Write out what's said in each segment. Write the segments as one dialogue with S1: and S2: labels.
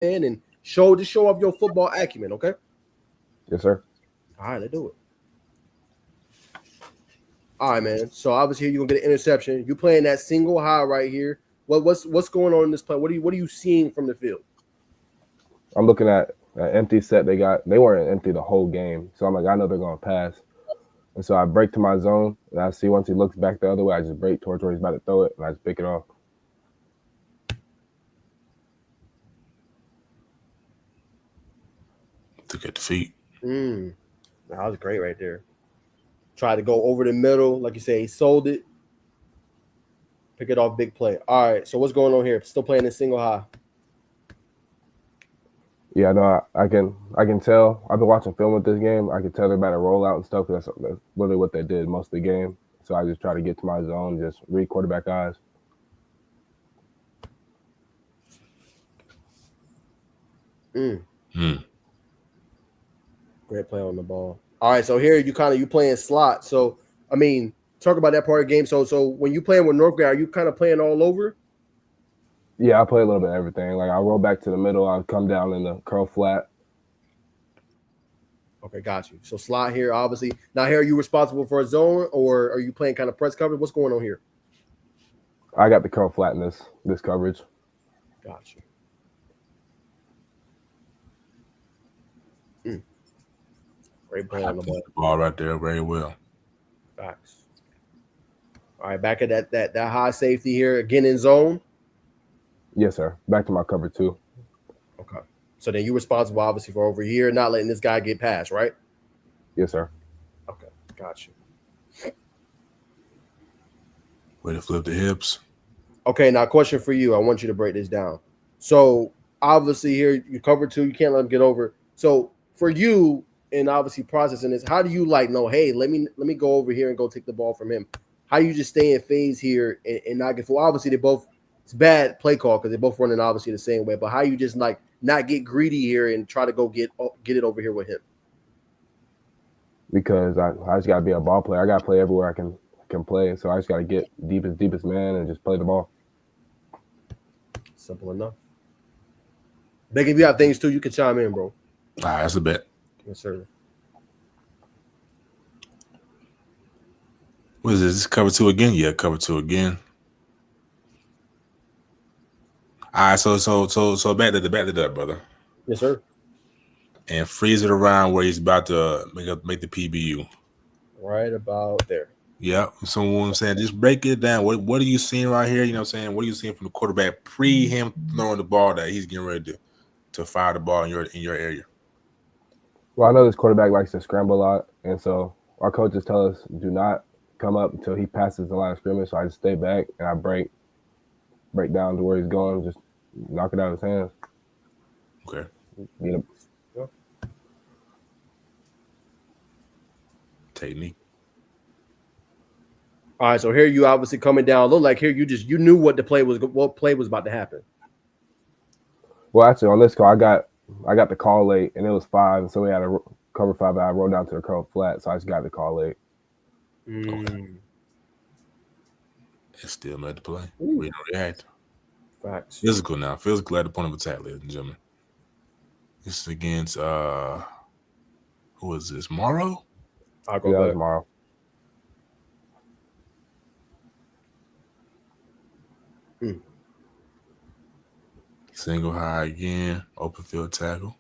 S1: man, and show off your football acumen, okay?
S2: Yes, sir.
S1: All right, let's do it. All right, man. So obviously you're gonna get an interception. You playing that single high right here. What's going on in this play? What are you seeing from the field?
S2: I'm looking at an empty set they got. They weren't empty the whole game. So I'm like, I know they're going to pass. And so I break to my zone, and I see once he looks back the other way, I just break towards where he's about to throw it, and I just pick it off.
S3: To get the feet.
S1: That was great right there. Tried to go over the middle, like you say, he sold it. Pick it off, big play. All right, so what's going on here? Still playing this single high.
S2: Yeah, no, I can tell. I've been watching film with this game. I can tell they're about to roll out and stuff. That's literally what they did most of the game. So I just try to get to my zone, just read quarterback eyes.
S1: Great play on the ball. All right, so here you playing slot. So I mean, talk about that part of the game. So when you playing with Northgate, are you kind of playing all over?
S2: Yeah, I play a little bit of everything. Like I roll back to the middle, I'll come down in the curl flat.
S1: Okay, got you. So slot here, obviously. Now here, are you responsible for a zone, or are you playing kind of press coverage? What's going on here?
S2: I got the curl flat in this coverage.
S1: Got you. Great play on the ball.
S3: The ball right there very well.
S1: Facts. All right, back at that high safety here again in zone.
S2: Yes, sir. Back to my cover 2.
S1: Okay. So then you're responsible, obviously, for over here, not letting this guy get past, right?
S2: Yes, sir.
S1: Okay, got you.
S3: Way to flip the hips.
S1: Okay, now question for you. I want you to break this down. So obviously here you cover 2, you can't let him get over. So for you, and obviously processing this, how do you hey, let me go over here and go take the ball from him? How do you just stay in phase here and not get full? Obviously, it's bad play call because they're both running obviously the same way. But how you just not get greedy here and try to go get it over here with him?
S2: Because I just gotta be a ball player. I gotta play everywhere I can play. So I just gotta get deepest man and just play the ball.
S1: Simple enough. Bacon, if you have things too, you can chime in, bro.
S3: All right, that's a bet.
S1: Yes, sir.
S3: What is this? Cover 2 again? Yeah, cover 2 again. All right, so back to that, brother.
S1: Yes, sir.
S3: And freeze it around where he's about to make the PBU.
S1: Right about there.
S3: Yeah. So what I'm saying, just break it down. What are you seeing right here? You know what I'm saying? What are you seeing from the quarterback pre him throwing the ball that he's getting ready to fire the ball in your area?
S2: Well, I know this quarterback likes to scramble a lot, and so our coaches tell us do not come up until he passes the line of scrimmage. So I just stay back and I break down to where he's going, just knock it out of his hands.
S3: Okay. Technique.
S1: All right, so here you obviously coming down. Look like here you knew what play was about to happen.
S2: Well, actually, on this call, I got the call late, and it was 5, and so we had a cover 5. But I rolled down to the curl flat, so I just got the call late.
S3: Okay. It still made the play. We don't react.
S1: Facts.
S3: Physical now. Physical at the point of attack, ladies and gentlemen. This is against who is this? Morrow?
S1: I'll go back.
S2: Morrow.
S3: Single high again. Open field tackle.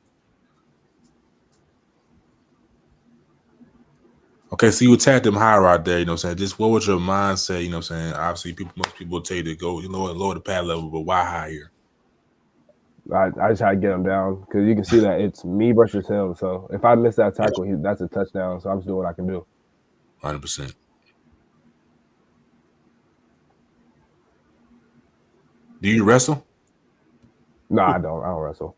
S3: Okay, so you attacked them high right there, you know what I'm saying? Just what was your mindset, you know what I'm saying? Obviously, most people tell you to go lower the pad level, but why high here?
S2: I just had to get him down because you can see that it's me versus him. So if I miss that tackle, that's a touchdown. So I'm just doing what I can do.
S3: 100%. Do you wrestle?
S2: No, I don't. I don't wrestle.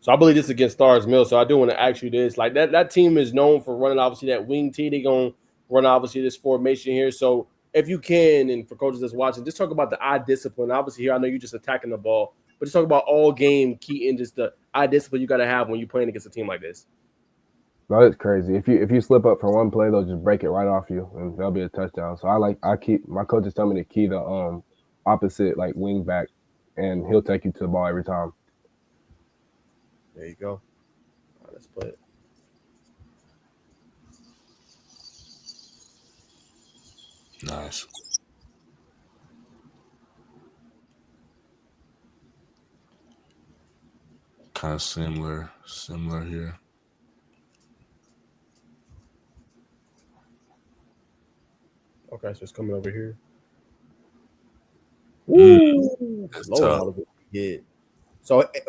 S1: So I believe this is against Stars Mill. So I do want to ask you this. Like that team is known for running obviously that wing tee. They're gonna run obviously this formation here. So if you can, and for coaches that's watching, just talk about the eye discipline. Obviously here I know you're just attacking the ball, but just talk about all game Keaton, just the eye discipline you gotta have when you're playing against a team like this.
S2: No, it's crazy. If you slip up for one play, they'll just break it right off you, and that'll be a touchdown. So I keep my coaches tell me to key the opposite like wing back, and he'll take you to the ball every time.
S1: There you go. All right, let's play it.
S3: Nice. Kind of similar here.
S1: Okay, so it's coming over here.
S3: Mm,
S1: Woo!
S3: that's
S1: Lord,
S3: tough.
S1: that was a hit.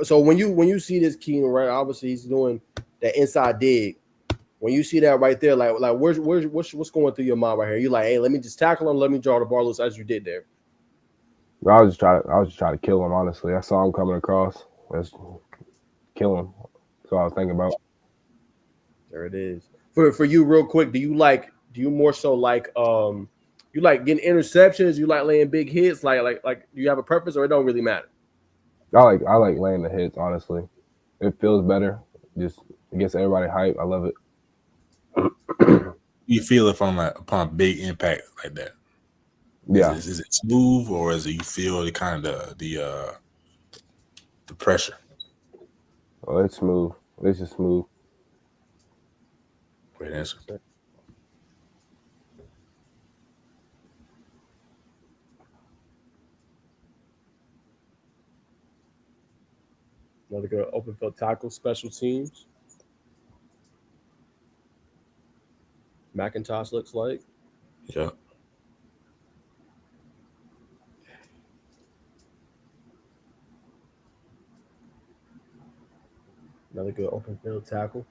S1: So when you see this Keaton, right? Obviously, he's doing that inside dig. When you see that right there, like what's going through your mind right here? You like, hey, let me just tackle him, let me draw the ball loose as you did there.
S2: But I was just trying to kill him. Honestly, I saw him coming across. Let's kill him. That's what I was thinking about.
S1: There it is. For you, real quick, do you more so like you like getting interceptions? You like laying big hits? Like do you have a preference or it don't really matter?
S2: I like laying the hits. Honestly, it feels better. Just it gets everybody hype. I love it.
S3: You feel it from like upon a big impact like that.
S2: Yeah,
S3: Is it smooth or is it you feel the kind of the pressure?
S2: well, it's smooth. It's just smooth.
S3: Great answer.
S1: Another good open field tackle, special teams. McIntosh looks like
S3: Yeah.
S1: another good open field tackle.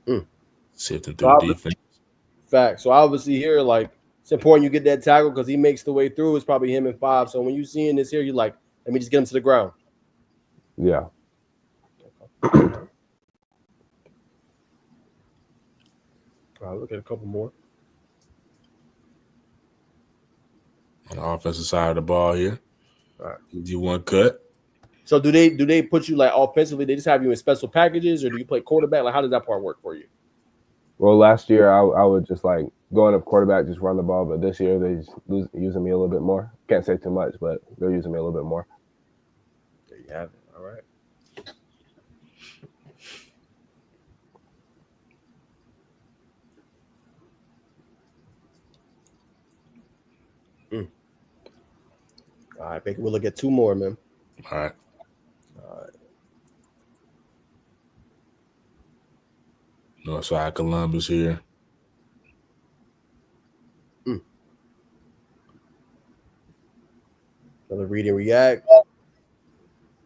S1: Mm.
S3: Sifting
S1: So
S3: through the defense.
S1: fact. So obviously here, like it's important you get that tackle because he makes the way through. It's probably him and five. So when you seeing this here, you like, let me just get him to the ground.
S2: Yeah.
S1: All right, look at a couple more.
S3: On the offensive side of the ball here.
S1: All right.
S3: You one cut.
S1: So do they put you like offensively? They just have you in special packages, or do you play quarterback? Like how does that part work for you?
S2: Well, last year I would just like going up quarterback, just run the ball. But this year they just using me a little bit more. Can't say too much, but they're using me a little bit more.
S1: There you have it. All right. Mm. All right, Bacon. We'll look at two more, man.
S3: All right.
S1: All right.
S3: Northside Columbus here.
S1: Mm. Another read and react.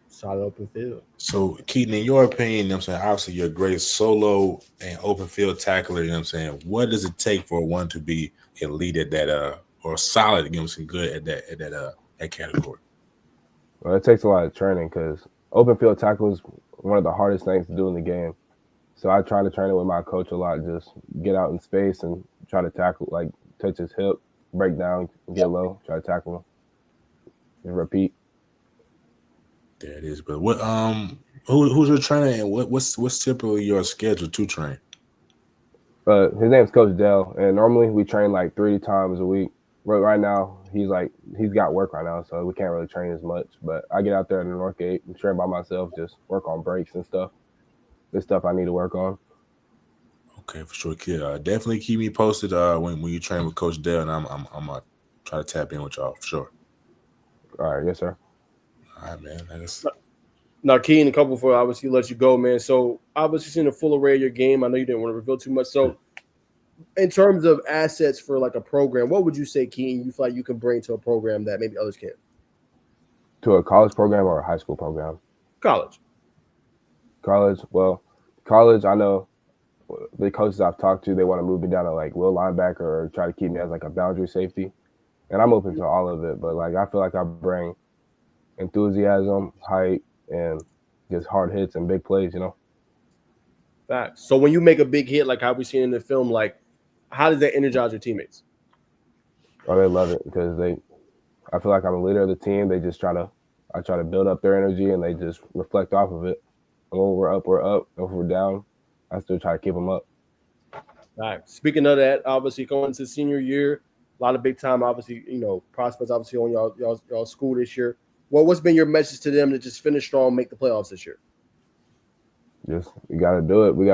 S1: Solid open field.
S3: So Keaton, in your opinion, you know what I'm saying, obviously you're a great solo and open field tackler, you know what I'm saying? What does it take for one to be elite at that or solid, you know what I'm saying, good at that category?
S2: Well, it takes a lot of training because open field tackle is one of the hardest things to do in the game. So I try to train it with my coach a lot. Just get out in space and try to tackle, like touch his hip, break down, get low, try to tackle him, and repeat.
S3: There it is. But what who's your trainer and what's typically your schedule to train?
S2: But his name's Coach Dell, and normally we train like 3 times a week. But right now he's got work right now, so we can't really train as much. But I get out there in the Northgate and train by myself, just work on breaks and stuff. There's stuff I need to work on.
S3: Okay, for sure, kid. Definitely keep me posted when you train with Coach Dale, and I'm gonna try to tap in with y'all for sure.
S2: All right, yes sir.
S3: All right, man. That's
S1: Now, Keen, a couple for obviously let you go, man. So obviously seeing the full array of your game. I know you didn't want to reveal too much. So in terms of assets for like a program, what would you say, Keen, you feel like you can bring to a program that maybe others can't?
S2: To a college program or a high school program?
S1: College.
S2: College, well, college. I know the coaches I've talked to, they want to move me down to like will linebacker or try to keep me as like a boundary safety, and I'm open to all of it. But like I feel like I bring enthusiasm, height, and just hard hits and big plays. You know.
S1: Facts. So when you make a big hit, like how we seen in the film, like how does that energize your teammates?
S2: Oh, they love it because I feel like I'm a leader of the team. I try to build up their energy, and they just reflect off of it. And when we're up, we're up. If we're down, I still try to keep them up.
S1: All right. Speaking of that, obviously going into senior year, a lot of big time, obviously, prospects obviously on y'all school this year. What's been your message to them to just finish strong, make the playoffs this year?
S2: Just we got to do it. We've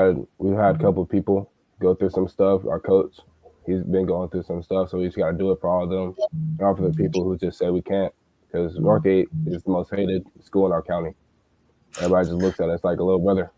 S2: had a couple of people go through some stuff. Our coach, he's been going through some stuff, so we just got to do it for all of them, and all for the people who just say we can't. Because Northgate is the most hated school in our county. Everybody just looks at us like a little brother.